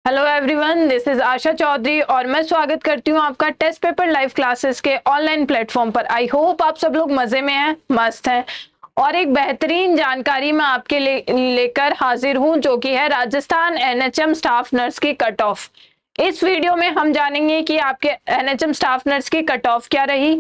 Hello everyone, this is आशा चौधरी और मैं स्वागत करती हूँ आपका टेस्ट पेपर लाइव क्लासेस के ऑनलाइन प्लेटफॉर्म पर। आई होप आप सब लोग मजे में हैं, मस्त हैं और एक बेहतरीन जानकारी मैं आपके लेकर हाजिर हूँ जो कि है राजस्थान एनएचएम स्टाफ नर्स की कट ऑफ। इस वीडियो में हम जानेंगे कि आपके एनएचएम स्टाफ नर्स की कट ऑफ क्या रही,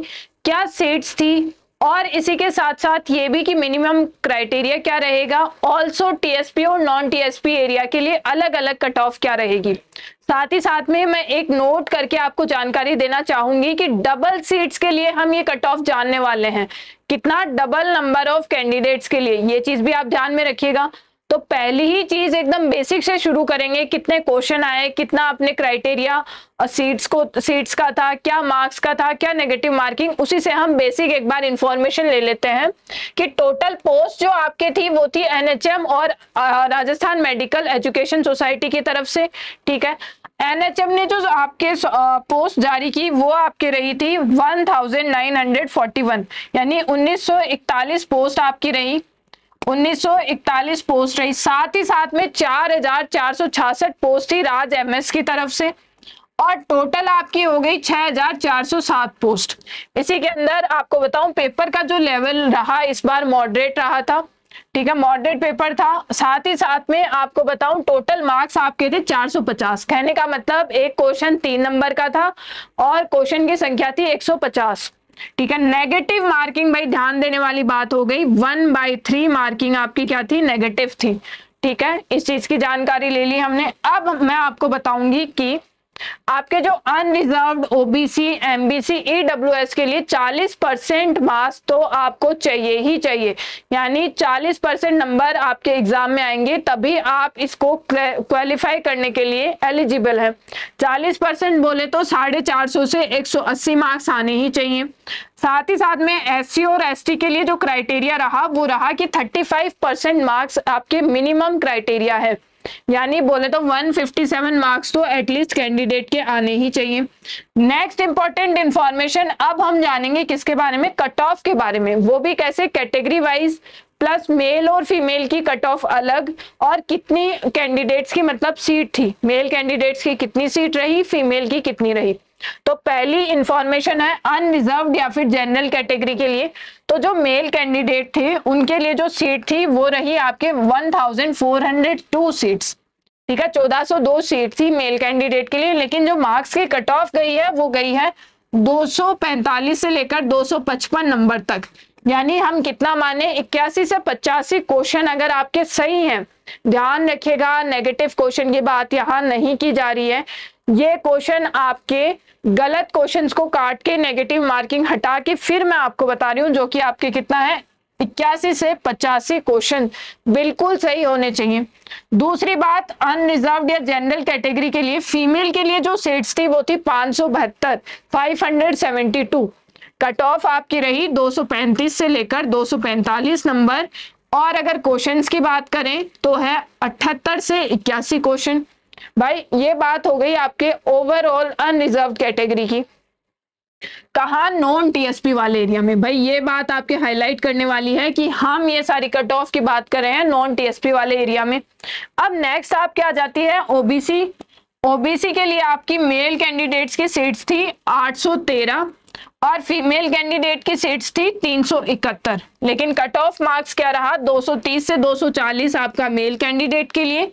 क्या सीट्स थी और इसी के साथ साथ ये भी कि मिनिमम क्राइटेरिया क्या रहेगा। ऑल्सो टीएसपी और नॉन टीएसपी एरिया के लिए अलग अलग कट ऑफ क्या रहेगी। साथ ही साथ में मैं एक नोट करके आपको जानकारी देना चाहूंगी कि डबल सीट्स के लिए हम ये कट ऑफ जानने वाले हैं, कितना डबल नंबर ऑफ कैंडिडेट्स के लिए, ये चीज भी आप ध्यान में रखिएगा। तो पहली ही चीज एकदम बेसिक से शुरू करेंगे, कितने क्वेश्चन आए, कितना अपने क्राइटेरिया सीट्स का था, क्या मार्क्स का था, क्या नेगेटिव मार्किंग, उसी से हम बेसिक एक बार इंफॉर्मेशन ले लेते हैं कि टोटल पोस्ट जो आपके थी वो थी एनएचएम और राजस्थान मेडिकल एजुकेशन सोसाइटी की तरफ से। ठीक है, एनएचएम ने जो आपके पोस्ट जारी की वो आपके रही थी 1941, यानी 1941 पोस्ट आपकी रही, 1941 पोस्ट रही। साथ ही साथ में 4466 पोस्ट थी राज एमएस की तरफ से और टोटल आपकी हो गई 6407 पोस्ट। इसी के अंदर आपको बताऊं पेपर का जो लेवल रहा इस बार मॉडरेट रहा था। ठीक है, मॉडरेट पेपर था। साथ ही साथ में आपको बताऊं टोटल मार्क्स आपके थे 450। कहने का मतलब एक क्वेश्चन 3 नंबर का था और क्वेश्चन की संख्या थी 150। ठीक है, नेगेटिव मार्किंग भाई ध्यान देने वाली बात हो गई, 1/3 मार्किंग आपकी क्या थी, नेगेटिव थी। ठीक है, इस चीज की जानकारी ले ली हमने। अब मैं आपको बताऊंगी कि आपके जो अनरिजर्व्ड ओबीसी एमबीसी ईडब्ल्यूएस के लिए 40% मार्क्स तो आपको चाहिए ही चाहिए, यानी 40% नंबर आपके एग्जाम में आएंगे तभी आप इसको क्वालिफाई करने के लिए एलिजिबल है। 40% बोले तो 450 से 180 मार्क्स आने ही चाहिए। साथ ही साथ में एससी और एसटी के लिए जो क्राइटेरिया रहा वो रहा कि 35% मार्क्स आपके मिनिमम क्राइटेरिया है, यानी बोले तो 157 मार्क्स तो एटलीस्ट कैंडिडेट के आने ही चाहिए। नेक्स्ट इंपॉर्टेंट इंफॉर्मेशन अब हम जानेंगे किसके बारे में, कट ऑफ के बारे में, वो भी कैसे, कैटेगरी वाइज प्लस मेल और फीमेल की कट ऑफ अलग और कितनी कैंडिडेट्स की मतलब सीट थी, मेल कैंडिडेट्स की कितनी सीट रही, फीमेल की कितनी रही। तो पहली इंफॉर्मेशन है अनरिजर्व्ड या फिर जनरल कैटेगरी के लिए, तो जो मेल कैंडिडेट थे उनके लिए जो सीट थी वो रही आपके 1402 सीट्स। ठीक है, 1402 सीट थी मेल कैंडिडेट के लिए, लेकिन जो मार्क्स की कट ऑफ गई है वो गई है 245 से लेकर 255 नंबर तक। यानी हम कितना माने, 81 से 85 क्वेश्चन अगर आपके सही हैं, ध्यान रखिएगा नेगेटिव क्वेश्चन की बात यहाँ नहीं की जा रही है, ये क्वेश्चन आपके गलत क्वेश्चंस को काट के नेगेटिव मार्किंग हटा के फिर मैं आपको बता रही हूँ जो कि आपके कितना है 81 से 85 क्वेश्चन बिल्कुल सही होने चाहिए। दूसरी बात, अनरिजर्व्ड या जनरल कैटेगरी के लिए फीमेल के लिए जो सीट्स थी वो थी 572 कट ऑफ आपकी रही 235 से लेकर 245 नंबर और अगर क्वेश्चंस की बात करें तो है 78 से 81 क्वेश्चन। भाई ये बात हो गई आपके ओवरऑल अनरिजर्व्ड कैटेगरी की। कहा, नॉन टीएसपी वाले एरिया में। भाई ये बात आपके हाईलाइट करने वाली है कि हम ये सारी कट ऑफ की बात कर रहे हैं नॉन टीएसपी वाले एरिया में। अब नेक्स्ट आप क्या जाती है, ओबीसी। ओबीसी के लिए आपकी मेल कैंडिडेट्स की सीट्स थी 813 और फीमेल कैंडिडेट की सीट्स थी 371, लेकिन कट ऑफ मार्क्स क्या रहा, 230 से 240 आपका मेल कैंडिडेट के लिए,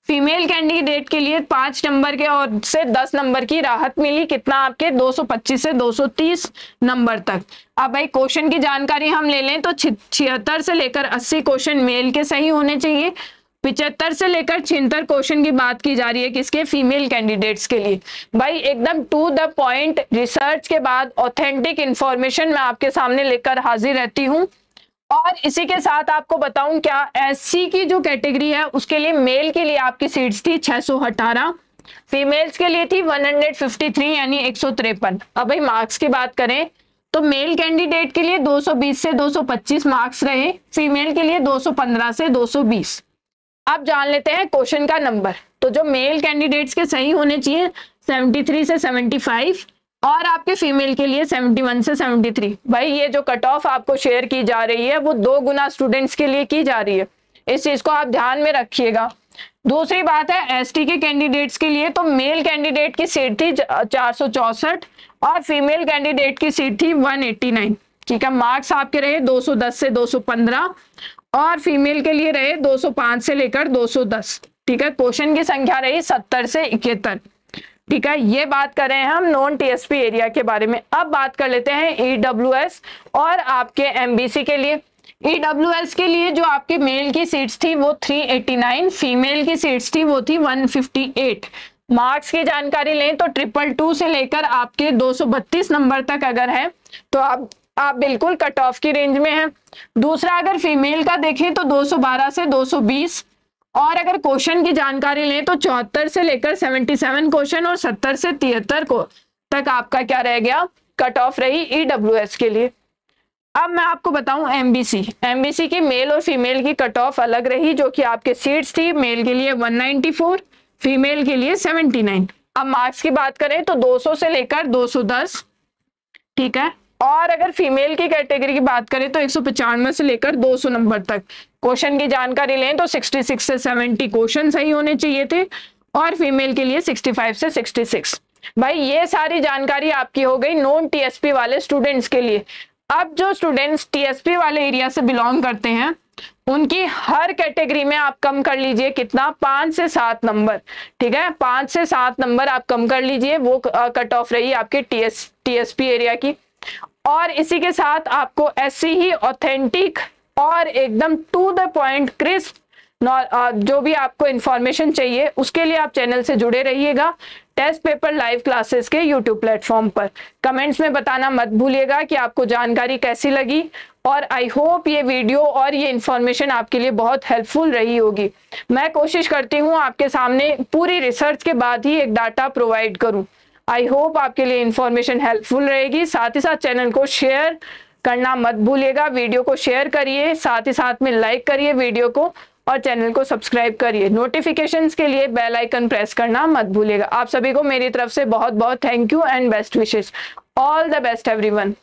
फीमेल कैंडिडेट के लिए 5 नंबर के और से 10 नंबर की राहत मिली, कितना आपके 225 से 230 नंबर तक। अब भाई क्वेश्चन की जानकारी हम ले लें तो 76 से लेकर 80 क्वेश्चन मेल के सही होने चाहिए, 75 से लेकर 76 क्वेश्चन की बात की जा रही है किसके, फीमेल कैंडिडेट्स के लिए। भाई एकदम टू द पॉइंट रिसर्च के बाद ऑथेंटिक इंफॉर्मेशन मैं आपके सामने लेकर हाजिर रहती हूँ। और इसी के साथ आपको बताऊं क्या, एससी की जो कैटेगरी है उसके लिए मेल के लिए आपकी सीट्स थी 618, फीमेल्स के लिए थी 153 यानी 153। अब भाई मार्क्स की बात करें तो मेल कैंडिडेट के लिए 220 से 225 मार्क्स रहे, फीमेल के लिए 215 से 220। अब जान लेते हैं क्वेश्चन का नंबर। तो जो मेल कैंडिडेट्स के सही होने चाहिए 73 से 75 और आपके फीमेल के लिए 71 से 73। भाई ये जो कट ऑफ आपको शेयर की जा रही है वो 2 गुना स्टूडेंट्स के लिए की जा रही है, इस चीज को आप ध्यान में रखिएगा। दूसरी बात है एसटी के कैंडिडेट्स के लिए, तो मेल कैंडिडेट की सीट थी 464 और फीमेल कैंडिडेट की सीट थी 189। ठीक है, मार्क्स आपके रहे 210 से 215 और फीमेल के लिए रहे 205 से लेकर 210। ठीक है, क्वेश्चन की संख्या रही 70 से 71। ठीक है, ये बात कर रहे हैं हम नॉन टीएसपी एरिया के बारे में। अब बात कर लेते हैं ईडब्ल्यूएस और आपके एमबीसी के लिए। ईडब्ल्यूएस के लिए जो आपके मेल की सीट्स थी वो 389, फीमेल की सीट्स थी वो थी 158। मार्क्स की जानकारी लें तो 222 से लेकर आपके 232 नंबर तक अगर है तो आप बिल्कुल कट ऑफ की रेंज में हैं। दूसरा, अगर फीमेल का देखें तो 212 से 220 और अगर क्वेश्चन की जानकारी लें तो 74 से लेकर 77 क्वेश्चन और 70 से 73 को तक आपका क्या रह गया, कट ऑफ रही ईडब्ल्यूएस के लिए। अब मैं आपको बताऊं एमबीसी की मेल और फीमेल की कट ऑफ अलग रही, जो कि आपके सीट्स थी मेल के लिए 194, फीमेल के लिए 79। अब मार्क्स की बात करें तो 200 से लेकर 210। ठीक है, और अगर फीमेल की कैटेगरी की बात करें तो 195 से लेकर 200 नंबर तक। क्वेश्चन की जानकारी लें तो 66 से 70 क्वेश्चन सही होने चाहिए थे और फीमेल के लिए 65 से 66। भाई ये सारी जानकारी आपकी हो गई नॉन टीएसपी वाले स्टूडेंट्स के लिए। अब जो स्टूडेंट्स टीएसपी वाले एरिया से बिलोंग करते हैं उनकी हर कैटेगरी में आप कम कर लीजिए कितना, 5 से 7 नंबर। ठीक है, 5 से 7 नंबर आप कम कर लीजिए, वो कट ऑफ रही आपके टीएसपी एरिया की। और इसी के साथ आपको ऐसी ही ऑथेंटिक और एकदम टू द पॉइंट क्रिस्प जो भी आपको इंफॉर्मेशन चाहिए उसके लिए आप चैनल से जुड़े रहिएगा टेस्ट पेपर लाइव क्लासेस के यूट्यूब प्लेटफॉर्म पर। कमेंट्स में बताना मत भूलिएगा कि आपको जानकारी कैसी लगी और आई होप ये वीडियो और ये इन्फॉर्मेशन आपके लिए बहुत हेल्पफुल रही होगी। मैं कोशिश करती हूँ आपके सामने पूरी रिसर्च के बाद ही एक डाटा प्रोवाइड करूँ। आई होप आपके लिए इन्फॉर्मेशन हेल्पफुल रहेगी। साथ ही साथ चैनल को शेयर करना मत भूलिएगा, वीडियो को शेयर करिए, साथ ही साथ में लाइक करिए वीडियो को और चैनल को सब्सक्राइब करिए। नोटिफिकेशंस के लिए बेल आइकन प्रेस करना मत भूलिएगा। आप सभी को मेरी तरफ से बहुत बहुत thank you and best wishes. All the best everyone.